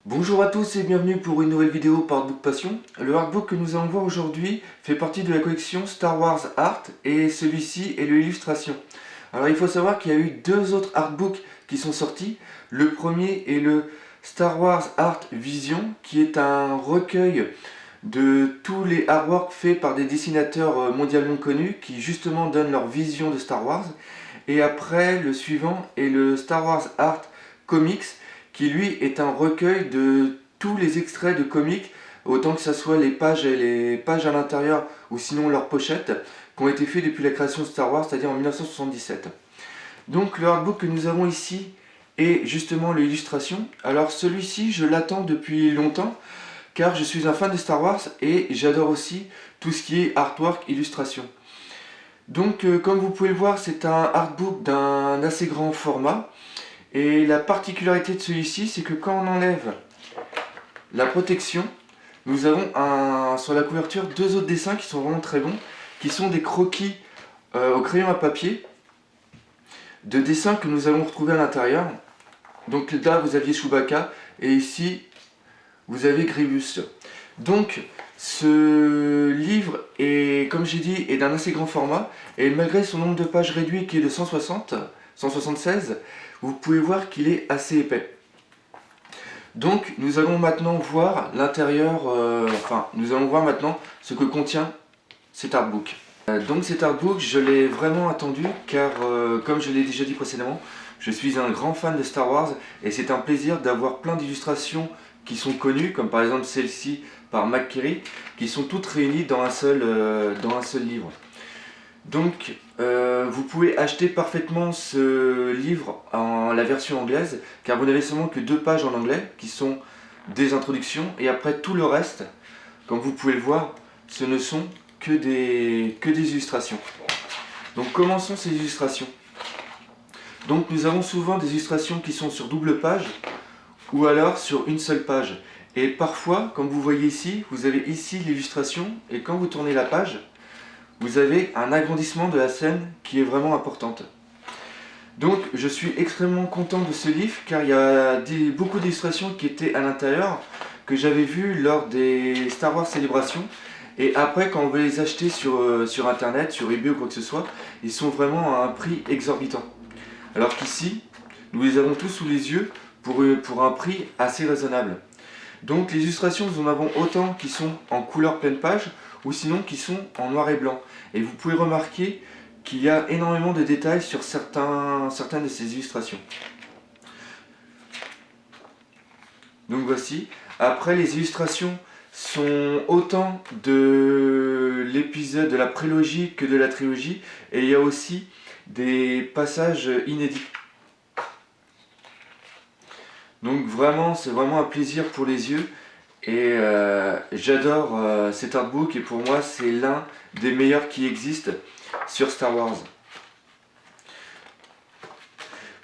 Bonjour à tous et bienvenue pour une nouvelle vidéo par Artbook Passion. Le artbook que nous allons voir aujourd'hui fait partie de la collection Star Wars Art et celui-ci est l'illustration. Alors il faut savoir qu'il y a eu deux autres artbooks qui sont sortis. Le premier est le Star Wars Art Vision qui est un recueil de tous les artworks faits par des dessinateurs mondialement connus qui justement donnent leur vision de Star Wars. Et après le suivant est le Star Wars Art Comics qui lui est un recueil de tous les extraits de comics, autant que ce soit les pages à l'intérieur ou sinon leurs pochettes, qui ont été faits depuis la création de Star Wars, c'est-à-dire en 1977. Donc le artbook que nous avons ici est justement l'illustration. Alors celui-ci, je l'attends depuis longtemps, car je suis un fan de Star Wars et j'adore aussi tout ce qui est artwork, illustration. Donc comme vous pouvez le voir, c'est un artbook d'un assez grand format. Et la particularité de celui-ci, c'est que quand on enlève la protection, nous avons sur la couverture deux autres dessins qui sont vraiment très bons, qui sont des croquis au crayon à papier, de dessins que nous allons retrouver à l'intérieur. Donc là, vous aviez Chewbacca, et ici, vous avez Grievous. Donc, ce livre est, comme j'ai dit, est d'un assez grand format, et malgré son nombre de pages réduit qui est de 176, vous pouvez voir qu'il est assez épais. Donc nous allons maintenant voir l'intérieur, nous allons voir maintenant ce que contient cet artbook. Donc cet artbook, je l'ai vraiment attendu car comme je l'ai déjà dit précédemment, je suis un grand fan de Star Wars et c'est un plaisir d'avoir plein d'illustrations qui sont connues, comme par exemple celle-ci par McQuarrie, qui sont toutes réunies dans un seul livre. Donc, vous pouvez acheter parfaitement ce livre en la version anglaise, car vous n'avez seulement que 2 pages en anglais, qui sont des introductions, et après tout le reste, comme vous pouvez le voir, ce ne sont que des illustrations. Donc commençons ces illustrations. Donc nous avons souvent des illustrations qui sont sur double page, ou alors sur une seule page. Et parfois, comme vous voyez ici, vous avez ici l'illustration, et quand vous tournez la page, vous avez un agrandissement de la scène qui est vraiment importante. Donc je suis extrêmement content de ce livre car il y a beaucoup d'illustrations qui étaient à l'intérieur que j'avais vues lors des Star Wars célébrations et après quand on veut les acheter sur internet, sur eBay ou quoi que ce soit, ils sont vraiment à un prix exorbitant. Alors qu'ici, nous les avons tous sous les yeux pour un prix assez raisonnable. Donc les illustrations, nous en avons autant qui sont en couleur pleine page ou sinon qui sont en noir et blanc. Et vous pouvez remarquer qu'il y a énormément de détails sur certaines de ces illustrations. Donc voici. Après, les illustrations sont autant de l'épisode de la prélogie que de la trilogie. Et il y a aussi des passages inédits. Donc vraiment, c'est vraiment un plaisir pour les yeux. Et j'adore cet artbook et pour moi c'est l'un des meilleurs qui existent sur Star Wars.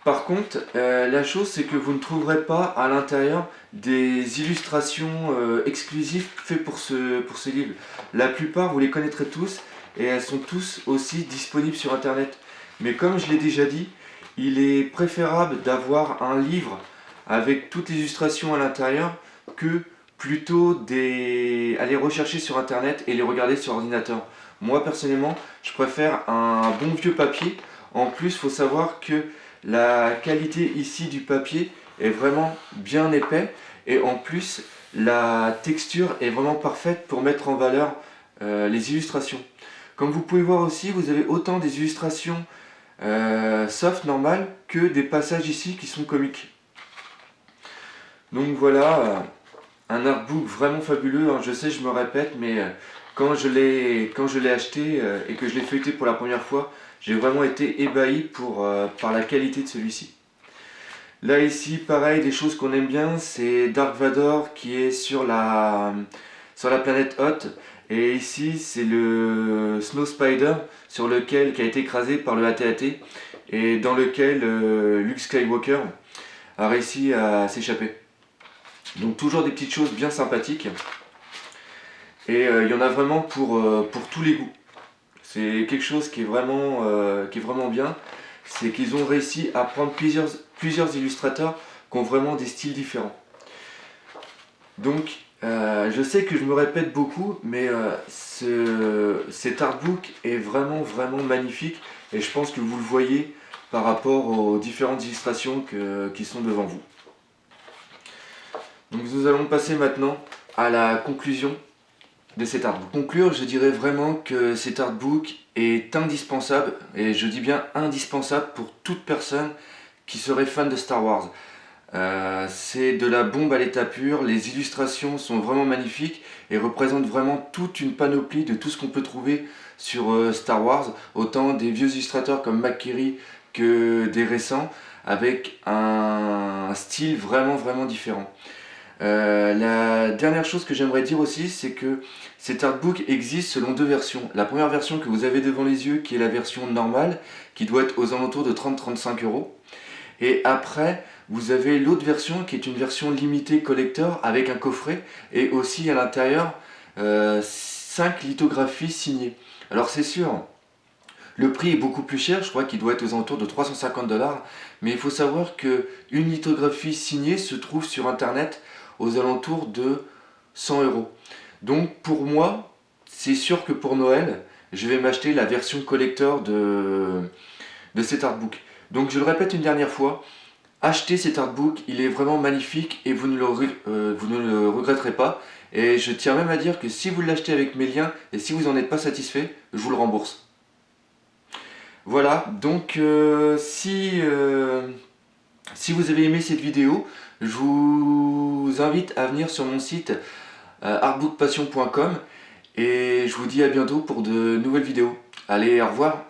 Par contre, la chose c'est que vous ne trouverez pas à l'intérieur des illustrations exclusives faites pour ce livre. La plupart vous les connaîtrez tous et elles sont tous aussi disponibles sur internet. Mais comme je l'ai déjà dit, il est préférable d'avoir un livre avec toutes les illustrations à l'intérieur que plutôt aller rechercher sur internet et les regarder sur ordinateur. Moi personnellement, je préfère un bon vieux papier. En plus, il faut savoir que la qualité ici du papier est vraiment bien épais et en plus, la texture est vraiment parfaite pour mettre en valeur les illustrations. Comme vous pouvez voir aussi, vous avez autant des illustrations soft, normales, que des passages ici qui sont comiques. Donc voilà, un artbook vraiment fabuleux, hein. Je sais, je me répète, mais quand je l'ai acheté et que je l'ai feuilleté pour la première fois, j'ai vraiment été ébahi par la qualité de celui-ci. Là ici, pareil, des choses qu'on aime bien, c'est Dark Vador qui est sur la planète Hoth. Et ici, c'est le Snow Spider qui a été écrasé par le AT-AT et dans lequel Luke Skywalker a réussi à s'échapper. Donc toujours des petites choses bien sympathiques. Et il y en a vraiment pour tous les goûts. C'est quelque chose qui est vraiment bien. C'est qu'ils ont réussi à prendre plusieurs illustrateurs qui ont vraiment des styles différents. Donc je sais que je me répète beaucoup, mais cet artbook est vraiment magnifique et je pense que vous le voyez par rapport aux différentes illustrations qui sont devant vous. Donc nous allons passer maintenant à la conclusion de cet artbook. Pour conclure, je dirais vraiment que cet artbook est indispensable, et je dis bien indispensable pour toute personne qui serait fan de Star Wars. C'est de la bombe à l'état pur, les illustrations sont vraiment magnifiques et représentent vraiment toute une panoplie de tout ce qu'on peut trouver sur Star Wars, autant des vieux illustrateurs comme McQuarrie que des récents, avec un style vraiment différent. La dernière chose que j'aimerais dire aussi, c'est que cet artbook existe selon deux versions. La première version que vous avez devant les yeux, qui est la version normale, qui doit être aux alentours de 30-35 euros. Et après, vous avez l'autre version qui est une version limitée collector avec un coffret et aussi à l'intérieur 5 lithographies signées. Alors c'est sûr, le prix est beaucoup plus cher, je crois qu'il doit être aux alentours de 350 $, mais il faut savoir qu'une lithographie signée se trouve sur internet aux alentours de 100 euros. Donc pour moi, c'est sûr que pour Noël, je vais m'acheter la version collector de cet artbook. Donc je le répète une dernière fois, achetez cet artbook, il est vraiment magnifique et vous ne le regretterez pas. Et je tiens même à dire que si vous l'achetez avec mes liens et si vous n'en êtes pas satisfait, je vous le rembourse. Voilà, donc si vous avez aimé cette vidéo, je vous invite à venir sur mon site artbookpassion.com et je vous dis à bientôt pour de nouvelles vidéos. Allez, au revoir!